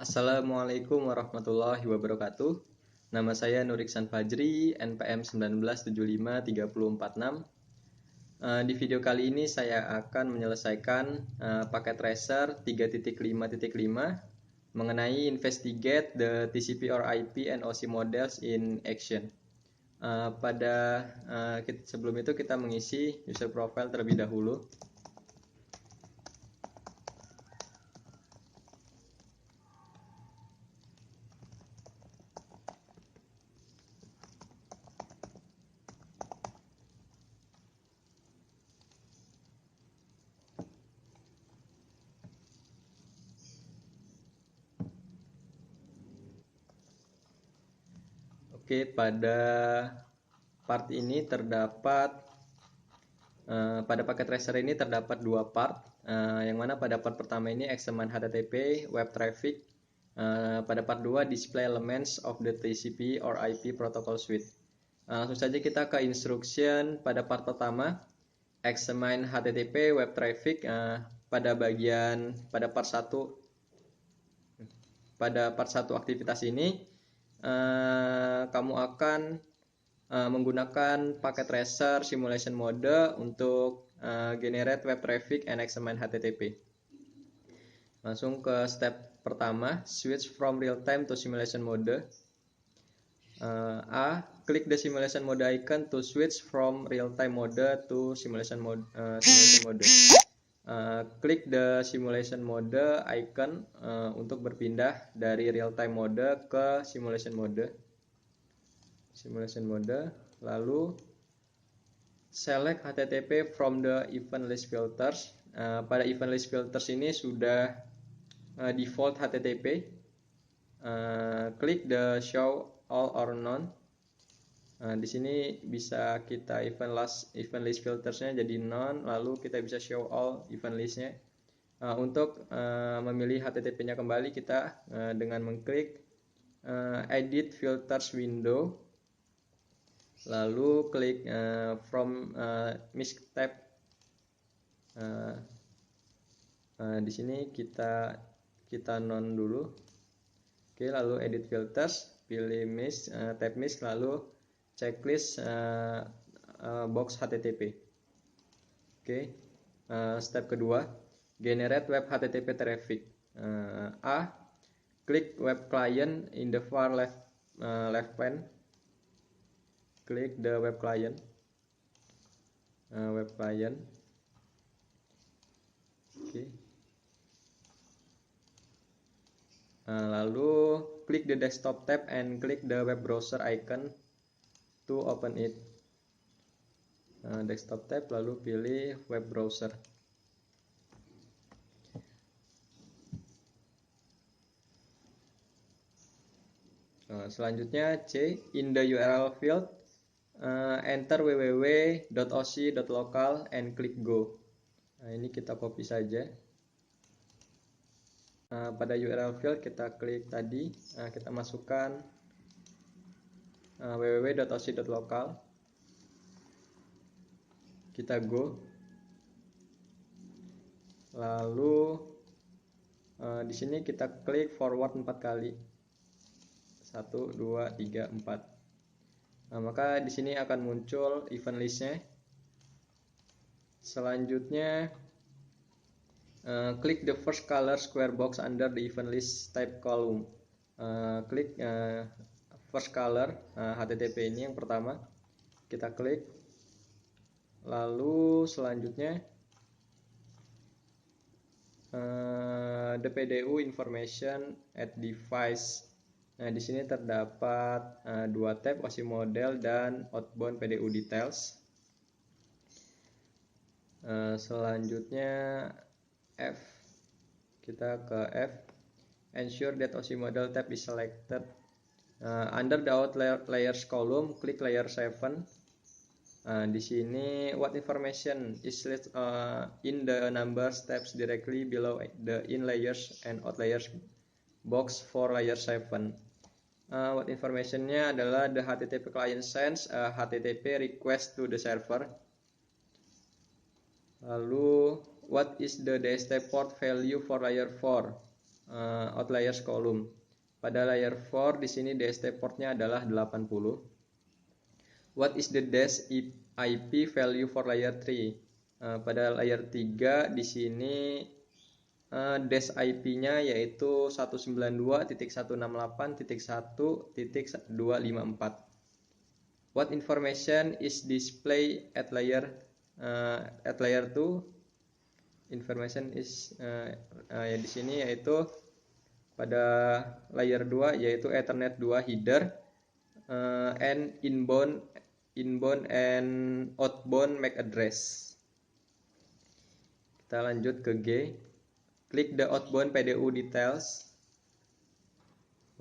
Assalamualaikum warahmatullahi wabarakatuh. Nama saya Nur Iksan Fajri, NPM 19753046. Di video kali ini saya akan menyelesaikan paket tracer 3.5.5 mengenai investigate the TCP or IP and OC models in action. Sebelum itu kita mengisi user profile terlebih dahulu. Oke, pada part ini pada paket tracer ini terdapat dua part, yang mana pada part pertama ini examine HTTP web traffic, pada part 2 display elements of the TCP or IP protocol suite. Langsung saja kita ke instruction pada part pertama, examine HTTP web traffic. Pada part 1 aktivitas ini kamu akan menggunakan paket tracer simulation mode untuk generate web traffic and examine HTTP. Langsung ke step pertama, switch from real time to simulation mode. Klik the simulation mode icon to switch from real time mode to simulation mode. Klik the simulation mode icon untuk berpindah dari real time mode ke simulation mode. Lalu select HTTP from the event list filters. Pada event list filters ini sudah default HTTP. Klik the show all or none. Di sini bisa kita event list filtersnya jadi none, lalu kita bisa show all event listnya. Untuk memilih HTTP-nya kembali, kita dengan mengklik edit filters window, lalu klik from MISC tab. Di sini kita none dulu. Oke, lalu edit filters, pilih MISC, tab MISC, lalu checklist box HTTP. Oke, step kedua, generate web HTTP traffic. Klik web client in the far left pane. Klik the web client. Oke. Lalu klik the desktop tab and klik the web browser icon to open it. Desktop tab, lalu pilih web browser. Selanjutnya C, in the URL field enter www.oc.local and klik go. Ini kita copy saja. Pada URL field kita klik tadi, kita masukkan www.oc.local. Kita go. Lalu di sini kita klik forward 4 kali. 1, 2, 3, 4. Maka di sini akan muncul event listnya. Selanjutnya klik the first color square box under the event list type column. Klik first color HTTP ini yang pertama, kita klik. Lalu selanjutnya the PDU information at device. Di sini terdapat dua tab, OC model dan outbound PDU details. Selanjutnya F, kita ke F, ensure that OC model tab is selected. Under the out layers column, klik layer 7. Di sini what information is listed in the numbers tabs directly below the in layers and out layers box for layer 7. What informationnya adalah the HTTP client sends a HTTP request to the server. Lalu what is the DST port value for layer 4? outliers column. Pada layer 4 di sini DST portnya adalah 80. What is the dash IP value for layer 3? Pada layer 3 di sini dash IP-nya yaitu 192.168.1.254. What information is displayed at layer 2? Information is ya di sini yaitu pada layer 2 yaitu Ethernet 2 header and inbound and outbound MAC address. Kita lanjut ke G. Klik the outbound PDU details.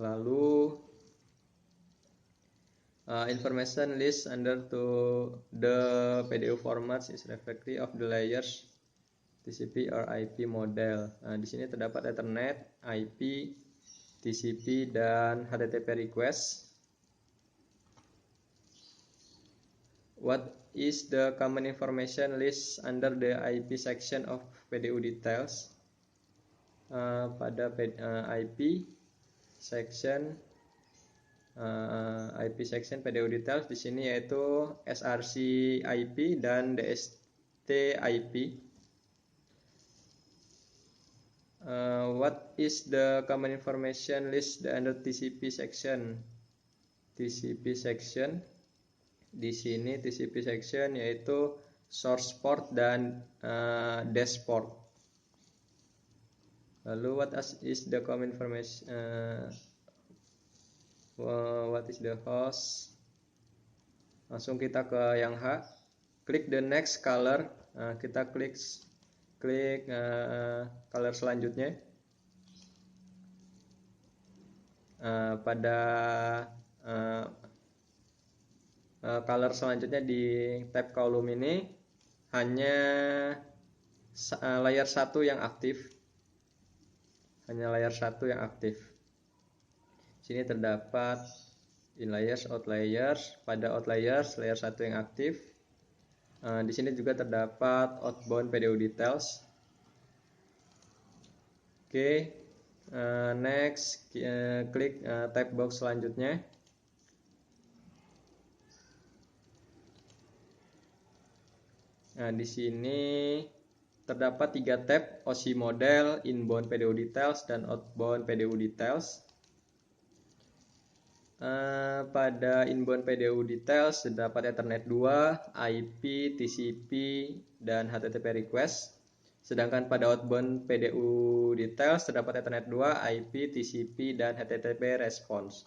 Lalu information list under to the PDU formats is reflective of the layers TCP or IP model. Di sini terdapat Ethernet, IP, TCP, dan HTTP request. What is the common information list under the IP section of PDU details? Pada IP section PDU details di sini yaitu SRC IP dan DST IP. What is the common information list under TCP section? TCP section di sini TCP section yaitu source port dan dash port. Lalu what is the common information? What is the host? Langsung kita ke yang H. Klik the next color. Kita klik color selanjutnya. Pada color selanjutnya di tab column ini hanya layer 1 yang aktif. Hanya layer 1 yang aktif. Sini terdapat in layers, out layers. Pada out layers layer 1 yang aktif. Di sini juga terdapat outbound PDU details. Oke, next klik tab box selanjutnya. Nah, di sini terdapat 3 tab, OSI model, inbound PDU details, dan outbound PDU details. Pada inbound PDU details terdapat Ethernet 2, IP, TCP, dan HTTP request. Sedangkan pada outbound PDU details terdapat Ethernet 2, IP, TCP, dan HTTP response.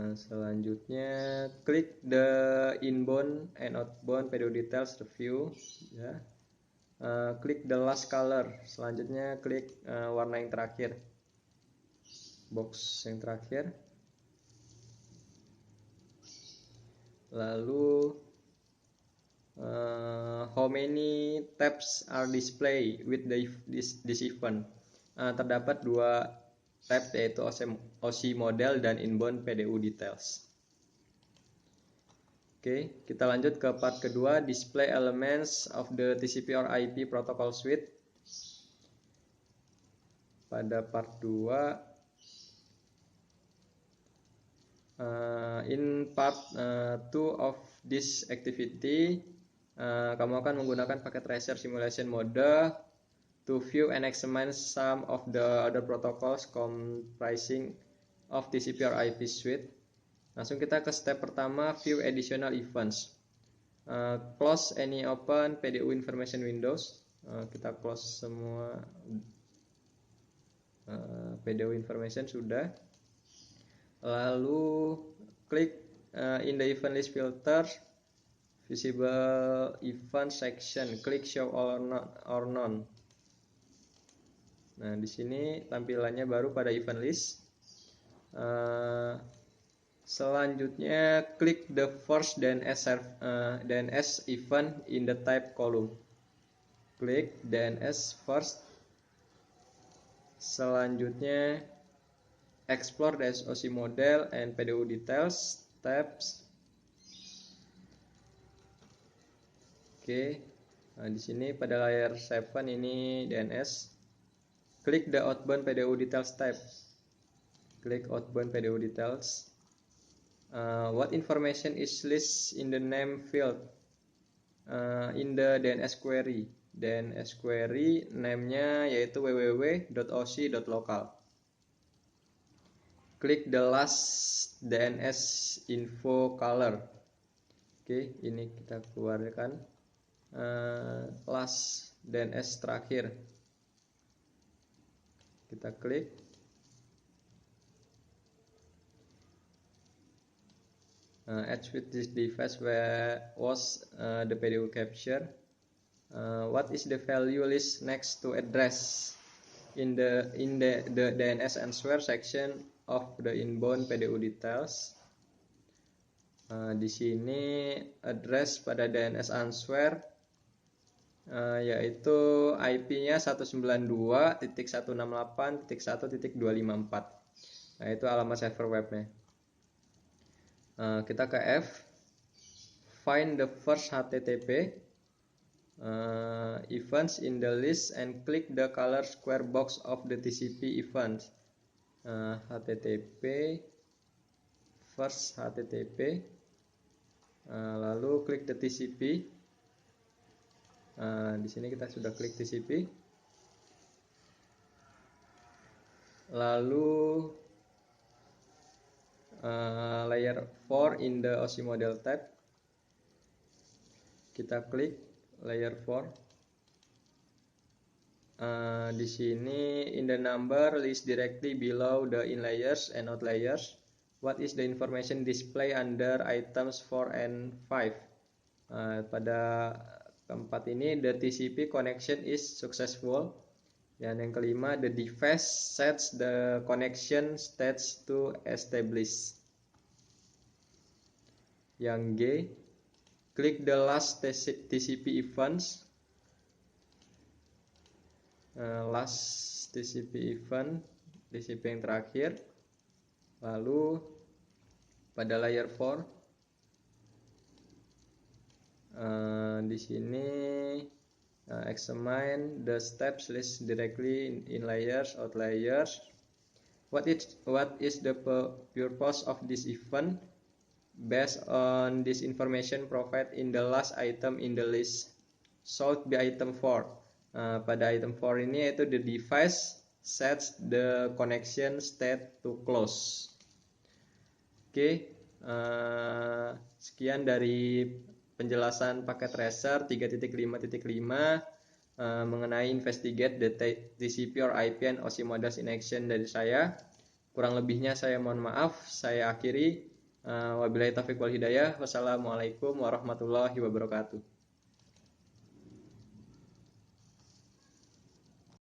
Selanjutnya klik the inbound and outbound PDU details review. Ya. Klik the last color. Selanjutnya klik warna yang terakhir. Box yang terakhir. Lalu how many tabs are displayed with this event? Terdapat 2 tab yaitu OSI model dan inbound PDU details. Oke, kita lanjut ke part kedua, display elements of the TCP or IP protocol suite. Pada part 2 in part 2 of this activity, kamu akan menggunakan packet tracer simulation mode to view and examine some of the other protocols comprising of TCP or IP suite. Langsung kita ke step pertama, view additional events. Close any open PDU information windows. Kita close semua PDU information sudah. Lalu klik in the event list filter, visible event section, klik show all or none. Nah, di sini tampilannya baru pada event list. Selanjutnya klik the first DNS event in the type column. Klik DNS first. Selanjutnya explore the OSI model and PDU details tabs. Oke, Nah, di sini pada layer 7 ini DNS. Klik the outbound PDU details tab. Klik outbound PDU details. What information is listed in the name field in the DNS query? DNS query name-nya yaitu www.oc.local. Klik the last DNS info color. Oke, ini kita keluarkan last DNS terakhir. Kita klik. As with this device was the PDU capture. What is the value list next to address in the DNS answer section of the inbound PDU details? Di sini address pada DNS answer yaitu IP-nya 192.168.1.254. Nah, itu alamat server webnya. Kita ke F, find the first HTTP events in the list and click the color square box of the TCP events. HTTP, first HTTP, lalu klik the TCP. Di sini kita sudah klik TCP. Lalu layer 4 in the OC model tab. Kita klik layer 4. Di sini in the number list directly below the in layers and out layers. What is the information display under items 4 and 5? Pada keempat ini the TCP connection is successful. Dan yang kelima, the device sets the connection stage to establish. Yang G, klik the last TCP events. Last TCP event, TCP yang terakhir. Lalu pada layer 4, di sini examine the steps list directly in layers, out layers. What is the purpose of this event? Based on this information provided in the last item in the list, should be item 4. Pada item 4 ini yaitu the device sets the connection state to close. Oke, sekian dari penjelasan paket tracer 3.5.5 mengenai investigate the TCP or IP and OC models in action dari saya. Kurang lebihnya saya mohon maaf. Saya akhiri. Wabillahi taufiq wal hidayah. Wassalamualaikum warahmatullahi wabarakatuh.